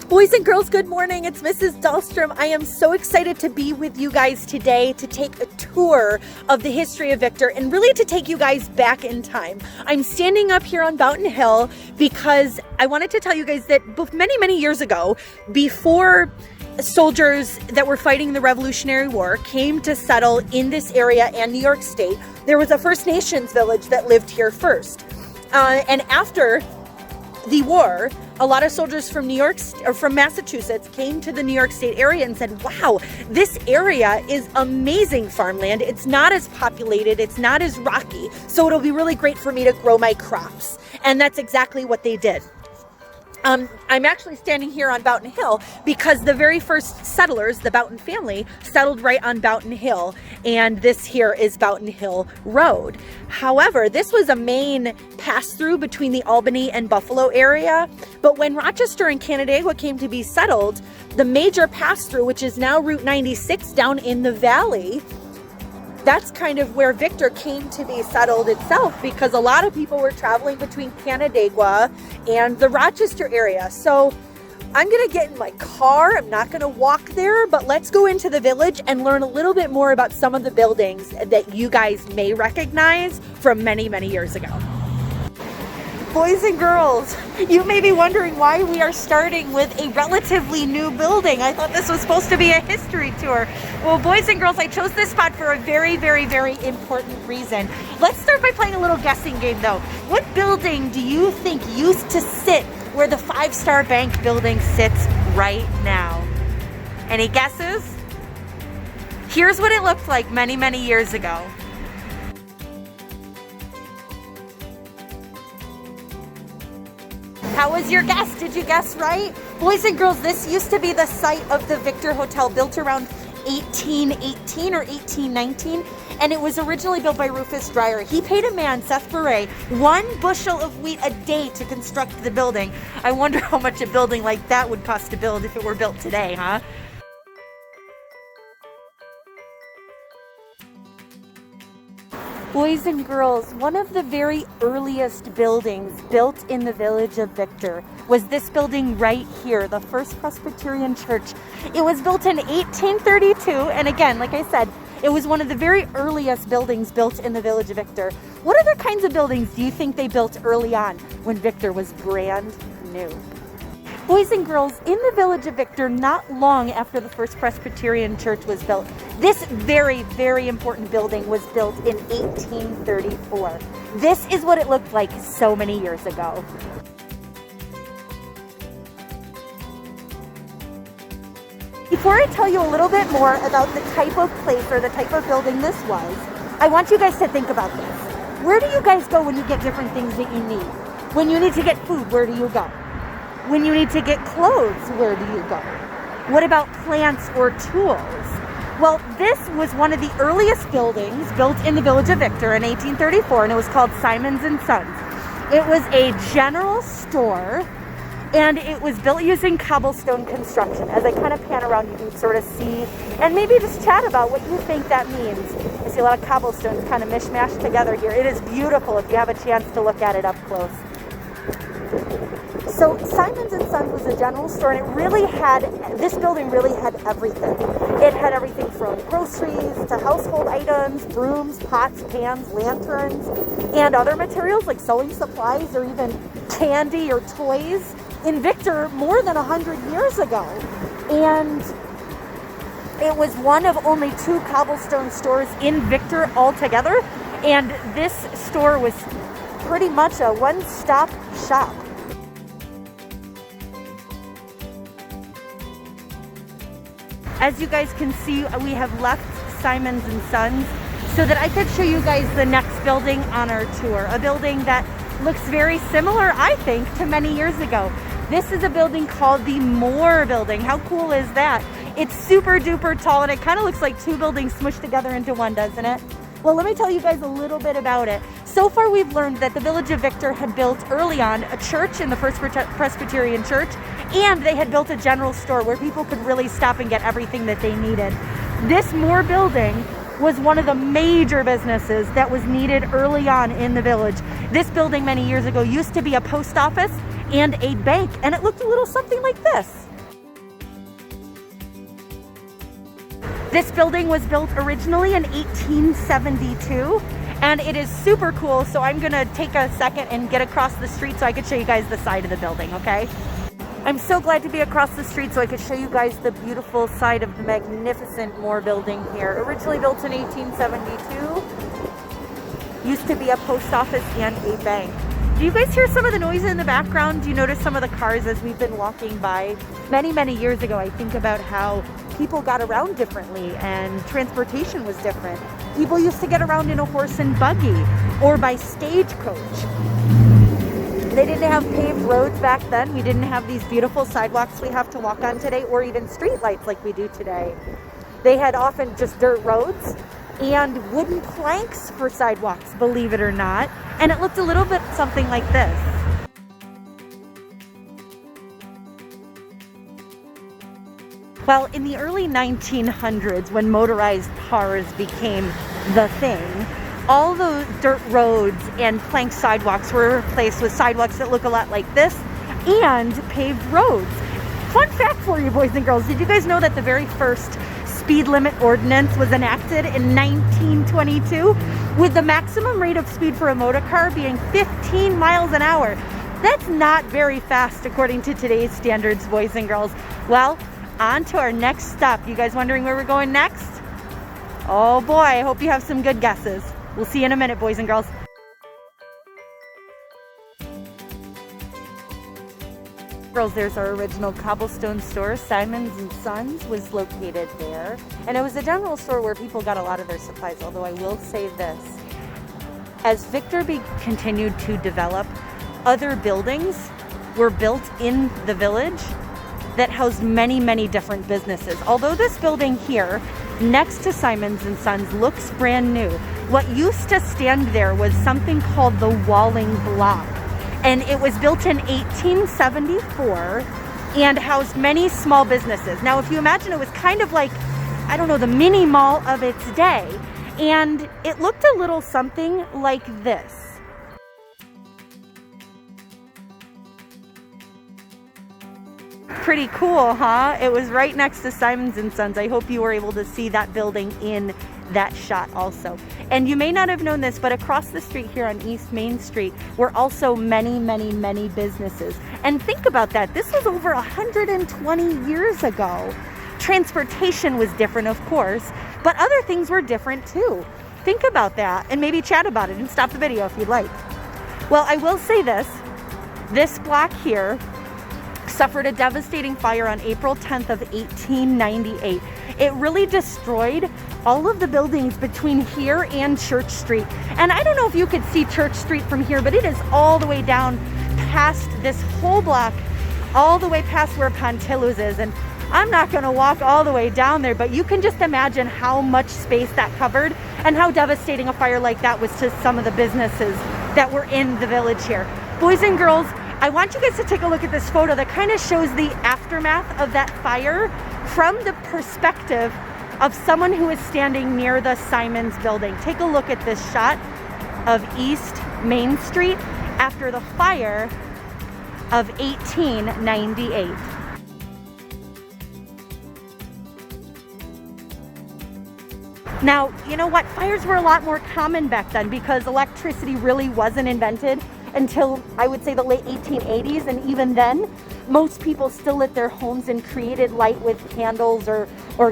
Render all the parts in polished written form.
Boys and girls, good morning. It's Mrs. Dahlstrom. I am so excited to be with you guys today to take a tour of the history of Victor and really to take you guys back in time. I'm standing up here on Boughton Hill because I wanted to tell you guys that many, many years ago, before soldiers that were fighting the Revolutionary War came to settle in this area and New York State, there was a First Nations village that lived here first. And after the war, a lot of soldiers from from Massachusetts came to the New York State area and said, wow, this area is amazing farmland. It's not as populated, it's not as rocky, so it'll be really great for me to grow my crops. And that's exactly what they did. I'm actually standing here on Boughton Hill because the very first settlers, the Boughton family, settled right on Boughton Hill, and this here is Boughton Hill Road. However, this was a main pass-through between the Albany and Buffalo area, but when Rochester and Canandaigua came to be settled, the major pass-through, which is now Route 96 down in the valley, that's kind of where Victor came to be settled itself, because a lot of people were traveling between Canandaigua and the Rochester area. So I'm gonna get in my car. I'm not gonna walk there, but let's go into the village and learn a little bit more about some of the buildings that you guys may recognize from many, many years ago. Boys and girls, you may be wondering why we are starting with a relatively new building. I thought this was supposed to be a history tour. Well, boys and girls, I chose this spot for a very, very, very important reason. Let's start by playing a little guessing game though. What building do you think used to sit where the Five Star Bank building sits right now? Any guesses? Here's what it looked like many, many years ago. How was your guess? Did you guess right? Boys and girls, this used to be the site of the Victor Hotel, built around 1818 or 1819, and it was originally built by Rufus Dreyer. He paid a man, Seth Beret, 1 bushel of wheat a day to construct the building. I wonder how much a building like that would cost to build if it were built today, huh? Boys and girls, one of the very earliest buildings built in the village of Victor was this building right here, the First Presbyterian Church. It was built in 1832, and again, like I said, it was one of the very earliest buildings built in the village of Victor. What other kinds of buildings do you think they built early on when Victor was brand new? Boys and girls, in the village of Victor, not long after the First Presbyterian Church was built, this very, very important building was built in 1834. This is what it looked like so many years ago. Before I tell you a little bit more about the type of place or the type of building this was, I want you guys to think about this. Where do you guys go when you get different things that you need? When you need to get food, where do you go? When you need to get clothes, where do you go? What about plants or tools? Well, this was one of the earliest buildings built in the village of Victor in 1834, and it was called Simonds Sons. It was a general store, and it was built using cobblestone construction. As I kind of pan around, you can sort of see, and maybe just chat about what you think that means. I see a lot of cobblestones kind of mishmashed together here. It is beautiful if you have a chance to look at it up close. So Simonds Sons was a general store, and this building really had everything. It had everything from groceries to household items, brooms, pots, pans, lanterns, and other materials like sewing supplies or even candy or toys in Victor more than 100 years ago. And it was one of only 2 cobblestone stores in Victor altogether, and this store was pretty much a one-stop shop. As you guys can see, we have left Simonds Sons so that I could show you guys the next building on our tour. A building that looks very similar, I think, to many years ago. This is a building called the Moore Building. How cool is that? It's super duper tall, and it kind of looks like 2 buildings smushed together into one, doesn't it? Well, let me tell you guys a little bit about it. So far, we've learned that the village of Victor had built early on a church in the First Presbyterian Church, and they had built a general store where people could really stop and get everything that they needed. This Moore building was one of the major businesses that was needed early on in the village. This building many years ago used to be a post office and a bank, and it looked a little something like this. This building was built originally in 1872, and it is super cool. So I'm gonna take a second and get across the street so I can show you guys the side of the building, okay? I'm so glad to be across the street so I could show you guys the beautiful side of the magnificent Moore building here. Originally built in 1872, used to be a post office and a bank. Do you guys hear some of the noise in the background? Do you notice some of the cars as we've been walking by? Many, many years ago, I think about how people got around differently and transportation was different. People used to get around in a horse and buggy or by stagecoach. They didn't have paved roads back then. We didn't have these beautiful sidewalks we have to walk on today, or even street lights like we do today. They had often just dirt roads and wooden planks for sidewalks, believe it or not. And it looked a little bit something like this. Well, in the early 1900s, when motorized cars became the thing, all the dirt roads and plank sidewalks were replaced with sidewalks that look a lot like this and paved roads. Fun fact for you, boys and girls, did you guys know that the very first speed limit ordinance was enacted in 1922 with the maximum rate of speed for a motor car being 15 miles an hour? That's not very fast according to today's standards, boys and girls. Well, on to our next stop. You guys wondering where we're going next? Oh boy, I hope you have some good guesses. We'll see you in a minute, boys and girls. There's our original cobblestone store. Simonds Sons was located there. And it was a general store where people got a lot of their supplies, although I will say this. As Victor continued to develop, other buildings were built in the village that housed many, many different businesses. Although this building here, next to Simonds & Sons, looks brand new, what used to stand there was something called the Walling Block. And it was built in 1874 and housed many small businesses. Now, if you imagine, it was kind of like, I don't know, the mini mall of its day. And it looked a little something like this. Pretty cool, huh? It was right next to Simonds & Sons. I hope you were able to see that building in that shot also. And you may not have known this, but across the street here on East Main Street were also many, many, many businesses. And think about that. This was over 120 years ago. Transportation was different, of course, but other things were different too. Think about that and maybe chat about it and stop the video if you'd like. Well, I will say this block here suffered a devastating fire on April 10th of 1898. It really destroyed all of the buildings between here and Church Street. And I don't know if you could see Church Street from here, but it is all the way down past this whole block, all the way past where Pontillo's is. And I'm not gonna walk all the way down there, but you can just imagine how much space that covered and how devastating a fire like that was to some of the businesses that were in the village here. Boys and girls, I want you guys to take a look at this photo that kind of shows the aftermath of that fire from the perspective of someone who is standing near the Simonds building. Take a look at this shot of East Main Street after the fire of 1898. Now, you know what? Fires were a lot more common back then because electricity really wasn't invented until, I would say, the late 1880s. And even then, most people still lit their homes and created light with candles or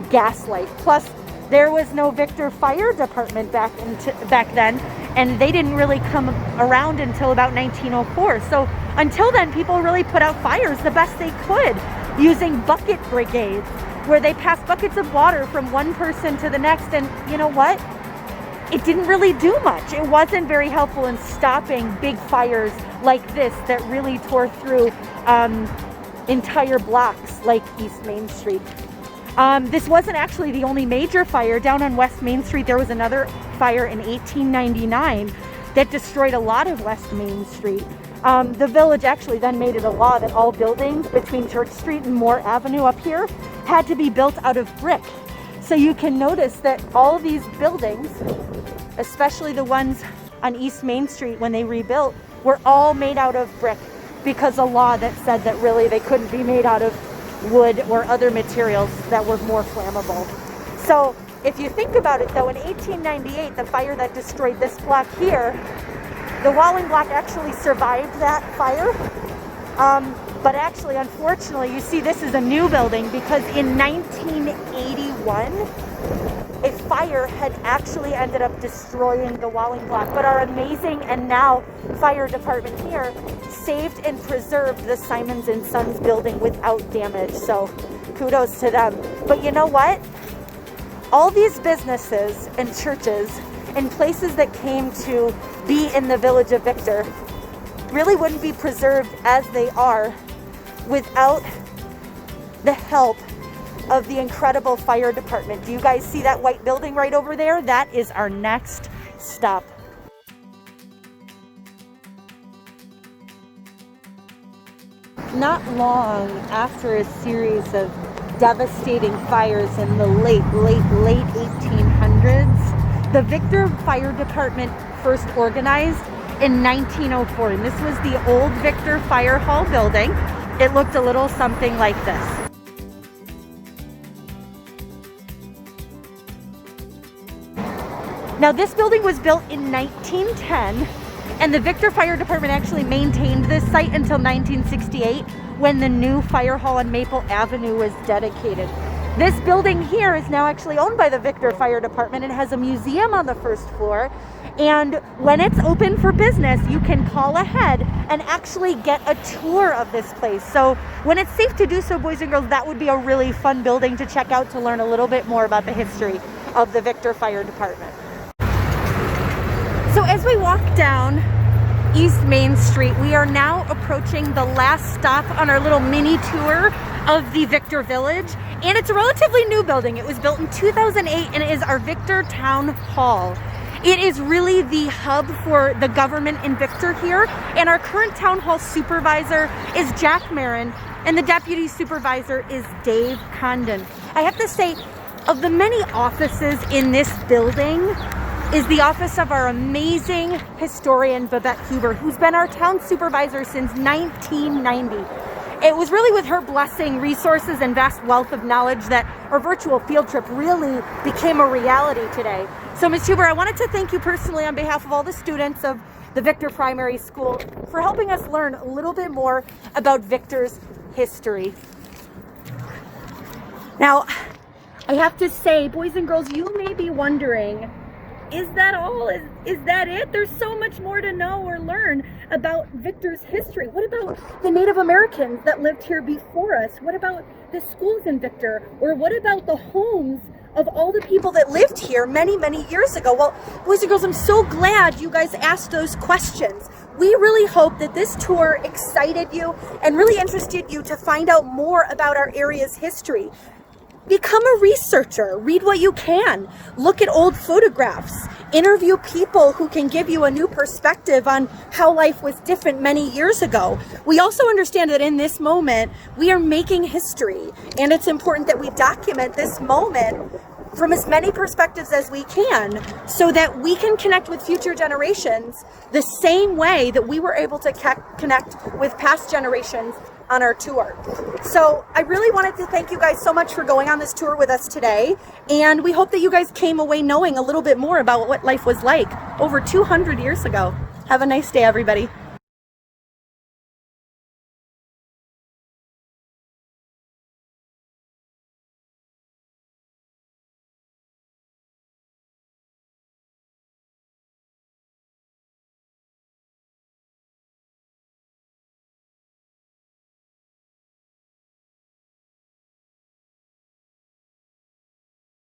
gas light. Plus, there was no Victor Fire Department back then, and they didn't really come around until about 1904. So until then, people really put out fires the best they could using bucket brigades, where they passed buckets of water from one person to the next. And you know what? It didn't really do much. It wasn't very helpful in stopping big fires like this that really tore through entire blocks like East Main Street. This wasn't actually the only major fire. Down on West Main Street, there was another fire in 1899 that destroyed a lot of West Main Street. The village actually then made it a law that all buildings between Church Street and Moore Avenue up here had to be built out of brick. So you can notice that all these buildings, especially the ones on East Main Street when they rebuilt, were all made out of brick because a law that said that really they couldn't be made out of wood or other materials that were more flammable. So if you think about it though, in 1898, the fire that destroyed this block here, the Walling block actually survived that fire. But actually, unfortunately, you see this is a new building because in 1981, a fire had actually ended up destroying the Walling block. But our amazing and now fire department here saved and preserved the Simonds Sons building without damage. So kudos to them. But you know what? All these businesses and churches and places that came to be in the village of Victor really wouldn't be preserved as they are without the help of the incredible fire department. Do you guys see that white building right over there? That is our next stop. Not long after a series of devastating fires in the late 1800s, the Victor Fire Department first organized in 1904, and this was the old Victor Fire Hall building. It looked a little something like this. Now this building was built in 1910, and the Victor Fire Department actually maintained this site until 1968 when the new fire hall on Maple Avenue was dedicated. This building here is now actually owned by the Victor Fire Department and has a museum on the first floor. And when it's open for business, you can call ahead and actually get a tour of this place. So when it's safe to do so, boys and girls, that would be a really fun building to check out to learn a little bit more about the history of the Victor Fire Department. So as we walk down East Main Street, we are now approaching the last stop on our little mini tour of the Victor Village. And it's a relatively new building. It was built in 2008 and it is our Victor Town Hall. It is really the hub for the government in Victor here, and our current town hall supervisor is Jack Marin, and the deputy supervisor is Dave Condon. I have to say, of the many offices in this building is the office of our amazing historian, Babette Huber, who's been our town supervisor since 1990. It was really with her blessing, resources, and vast wealth of knowledge that our virtual field trip really became a reality today. So Ms. Huber, I wanted to thank you personally on behalf of all the students of the Victor Primary School for helping us learn a little bit more about Victor's history. Now, I have to say, boys and girls, you may be wondering, is that all? Is that it? There's so much more to know or learn about Victor's history. What about the Native Americans that lived here before us? What about the schools in Victor? Or what about the homes of all the people that lived here many, many years ago? Well, boys and girls, I'm so glad you guys asked those questions. We really hope that this tour excited you and really interested you to find out more about our area's history. Become a researcher, read what you can, look at old photographs, interview people who can give you a new perspective on how life was different many years ago. We also understand that in this moment, we are making history, and it's important that we document this moment from as many perspectives as we can so that we can connect with future generations the same way that we were able to connect with past generations on our tour. So I really wanted to thank you guys so much for going on this tour with us today, and we hope that you guys came away knowing a little bit more about what life was like over 200 years ago. Have a nice day, everybody.